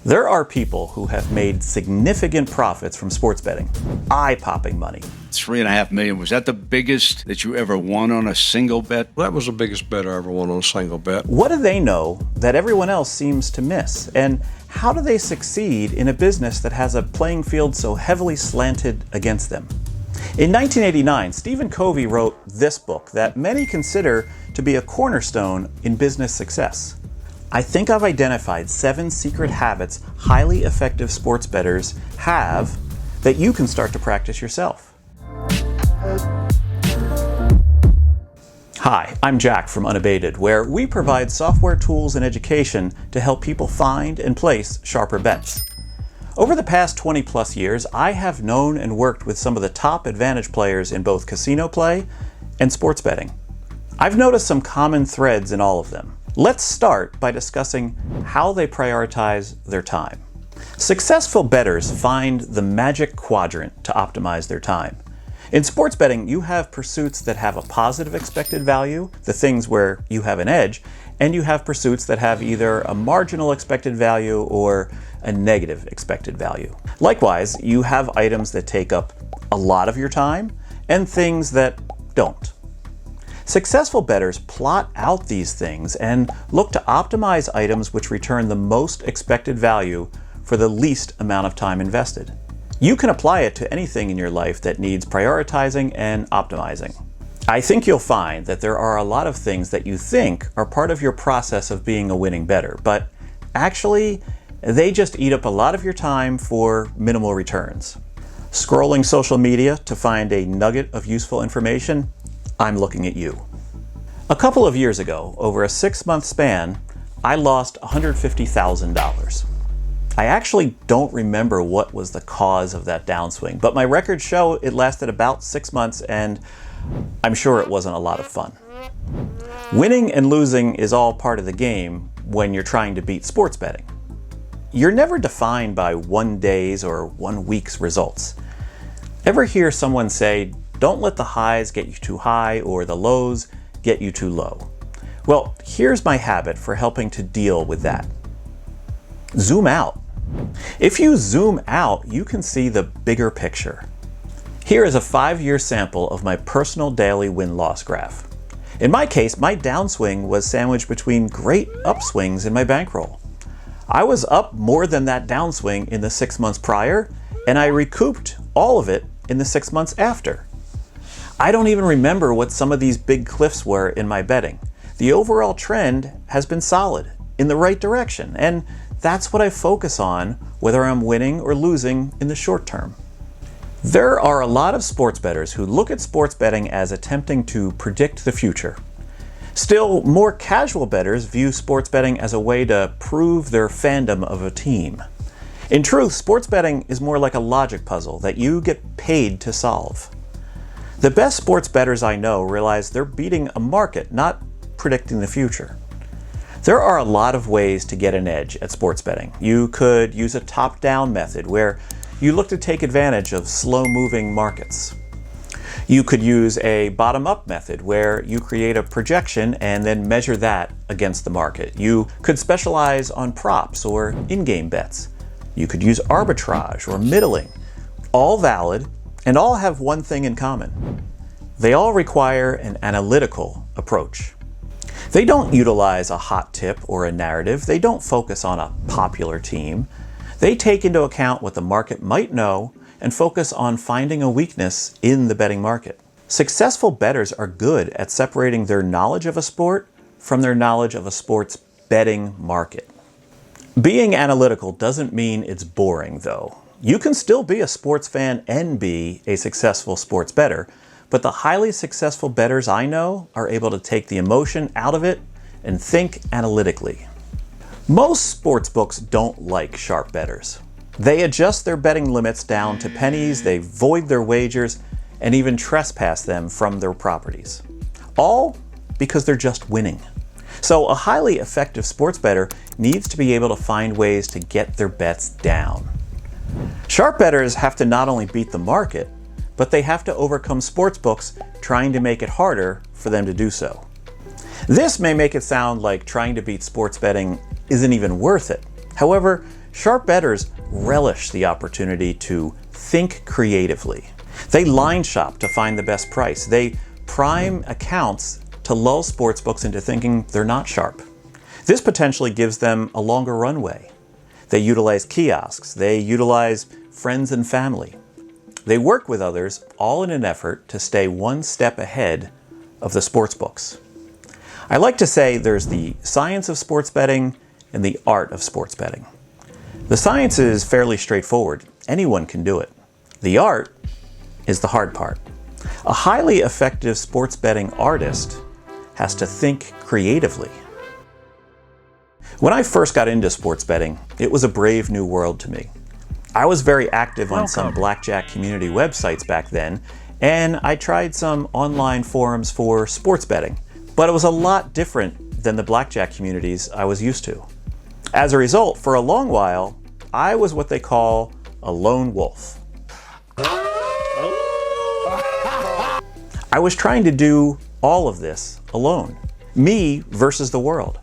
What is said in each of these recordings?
There are people who have made significant profits from sports betting, eye-popping money. 3.5 million. Was that the biggest that you ever won on a single bet? That was the biggest bet I ever won on a single bet. What do they know that everyone else seems to miss? And how do they succeed in a business that has a playing field so heavily slanted against them? In 1989, Stephen Covey wrote this book that many consider to be a cornerstone in business success. I think I've identified 7 secret habits highly effective sports bettors have that you can start to practice yourself. Hi, I'm Jack from Unabated, where we provide software tools and education to help people find and place sharper bets. Over the past 20 plus years, I have known and worked with some of the top advantage players in both casino play and sports betting. I've noticed some common threads in all of them. Let's start by discussing how they prioritize their time. Successful bettors find the magic quadrant to optimize their time. In sports betting, you have pursuits that have a positive expected value, the things where you have an edge, and you have pursuits that have either a marginal expected value or a negative expected value. Likewise, you have items that take up a lot of your time and things that don't. Successful bettors plot out these things and look to optimize items which return the most expected value for the least amount of time invested. You can apply it to anything in your life that needs prioritizing and optimizing. I think you'll find that there are a lot of things that you think are part of your process of being a winning bettor, but actually, they just eat up a lot of your time for minimal returns. Scrolling social media to find a nugget of useful information? I'm looking at you. A couple of years ago, over a 6-month span, I lost $150,000. I actually don't remember what was the cause of that downswing, but my records show it lasted about 6 months, and I'm sure it wasn't a lot of fun. Winning and losing is all part of the game when you're trying to beat sports betting. You're never defined by one day's or 1 week's results. Ever hear someone say, "Don't let the highs get you too high or the lows get you too low"? Well, here's my habit for helping to deal with that. Zoom out. If you zoom out, you can see the bigger picture. Here is a 5-year sample of my personal daily win-loss graph. In my case, my downswing was sandwiched between great upswings in my bankroll. I was up more than that downswing in the 6 months prior, and I recouped all of it in the 6 months after. I don't even remember what some of these big cliffs were in my betting. The overall trend has been solid, in the right direction, and that's what I focus on whether I'm winning or losing in the short term. There are a lot of sports bettors who look at sports betting as attempting to predict the future. Still, more casual bettors view sports betting as a way to prove their fandom of a team. In truth, sports betting is more like a logic puzzle that you get paid to solve. The best sports bettors I know realize they're beating a market, not predicting the future. There are a lot of ways to get an edge at sports betting. You could use a top-down method where you look to take advantage of slow-moving markets. You could use a bottom-up method where you create a projection and then measure that against the market. You could specialize on props or in-game bets. You could use arbitrage or middling. All valid, and all have one thing in common. They all require an analytical approach. They don't utilize a hot tip or a narrative. They don't focus on a popular team. They take into account what the market might know and focus on finding a weakness in the betting market. Successful bettors are good at separating their knowledge of a sport from their knowledge of a sport's betting market. Being analytical doesn't mean it's boring, though. You can still be a sports fan and be a successful sports bettor, but the highly successful bettors I know are able to take the emotion out of it and think analytically. Most sports books don't like sharp bettors. They adjust their betting limits down to pennies, they void their wagers, and even trespass them from their properties. All because they're just winning. So a highly effective sports bettor needs to be able to find ways to get their bets down. Sharp bettors have to not only beat the market, but they have to overcome sports books trying to make it harder for them to do so. This may make it sound like trying to beat sports betting isn't even worth it. However, Sharp bettors relish the opportunity to think creatively. They line shop to find the best price. They prime accounts to lull sportsbooks into thinking they're not sharp. This potentially gives them a longer runway. They utilize kiosks. They utilize friends and family. They work with others, all in an effort to stay one step ahead of the sportsbooks. I like to say there's the science of sports betting and the art of sports betting. The science is fairly straightforward. Anyone can do it. The art is the hard part. A highly effective sports betting artist has to think creatively. When I first got into sports betting, it was a brave new world to me. I was very active on some blackjack community websites back then, and I tried some online forums for sports betting, but it was a lot different than the blackjack communities I was used to. As a result, for a long while, I was what they call a lone wolf. I was trying to do all of this alone. Me versus the world.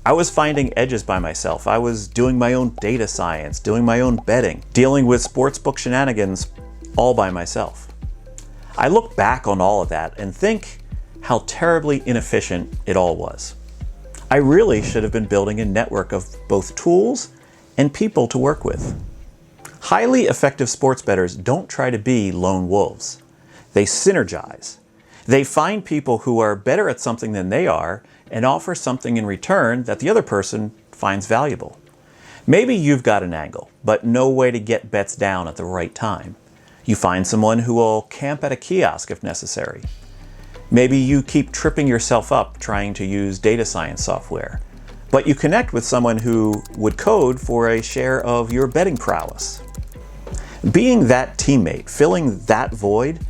I was finding edges by myself. I was doing my own data science, doing my own betting, dealing with sportsbook shenanigans all by myself. I look back on all of that and think how terribly inefficient it all was. I really should have been building a network of both tools and people to work with. Highly effective sports bettors don't try to be lone wolves. They synergize. They find people who are better at something than they are and offer something in return that the other person finds valuable. Maybe you've got an angle, but no way to get bets down at the right time. You find someone who will camp at a kiosk if necessary. Maybe you keep tripping yourself up trying to use data science software, but you connect with someone who would code for a share of your betting prowess. Being that teammate, filling that void,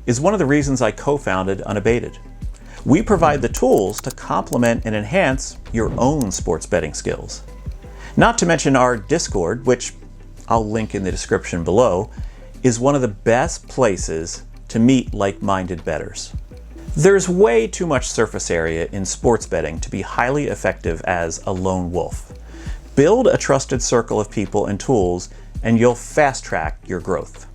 is one of the reasons I co-founded Unabated. We provide the tools to complement and enhance your own sports betting skills. Not to mention our Discord, which I'll link in the description below, is one of the best places to meet like-minded bettors. There's way too much surface area in sports betting to be highly effective as a lone wolf. Build a trusted circle of people and tools, and you'll fast-track your growth.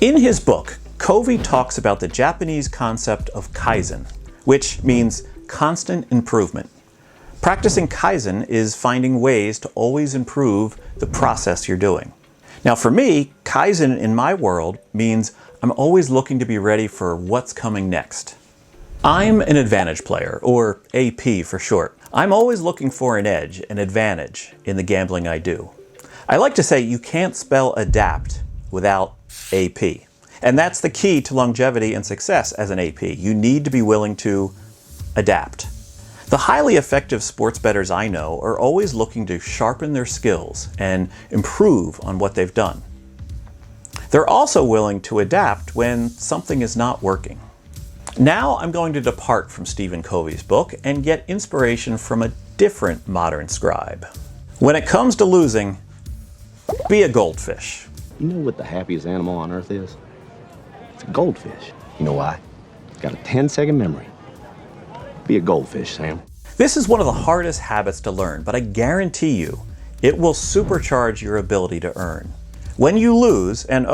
In his book, Covey talks about the Japanese concept of Kaizen, which means constant improvement. Practicing Kaizen is finding ways to always improve the process you're doing. Now for me, Kaizen in my world means I'm always looking to be ready for what's coming next. I'm an advantage player, or AP for short. I'm always looking for an edge, an advantage in the gambling I do. I like to say you can't spell adapt without AP. And that's the key to longevity and success as an AP. You need to be willing to adapt. The highly effective sports bettors I know are always looking to sharpen their skills and improve on what they've done. They're also willing to adapt when something is not working. Now I'm going to depart from Stephen Covey's book and get inspiration from a different modern scribe. When it comes to losing, be a goldfish. You know what the happiest animal on earth is? It's a goldfish. You know why? It's got a 10-second memory. Be a goldfish, Sam. This is one of the hardest habits to learn, but I guarantee you it will supercharge your ability to earn. When you lose, and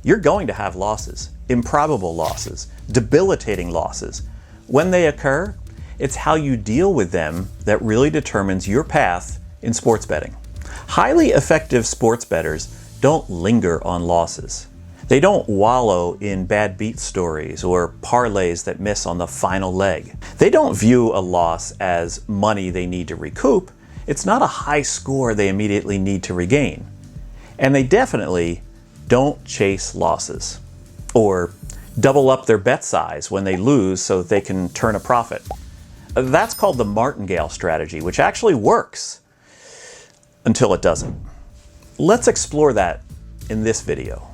you're going to have losses, improbable losses, debilitating losses. When they occur, it's how you deal with them that really determines your path in sports betting. Highly effective sports bettors don't linger on losses. They don't wallow in bad beat stories or parlays that miss on the final leg. They don't view a loss as money they need to recoup. It's not a high score they immediately need to regain. And they definitely don't chase losses or double up their bet size when they lose so that they can turn a profit. That's called the martingale strategy, which actually works until it doesn't. Let's explore that in this video.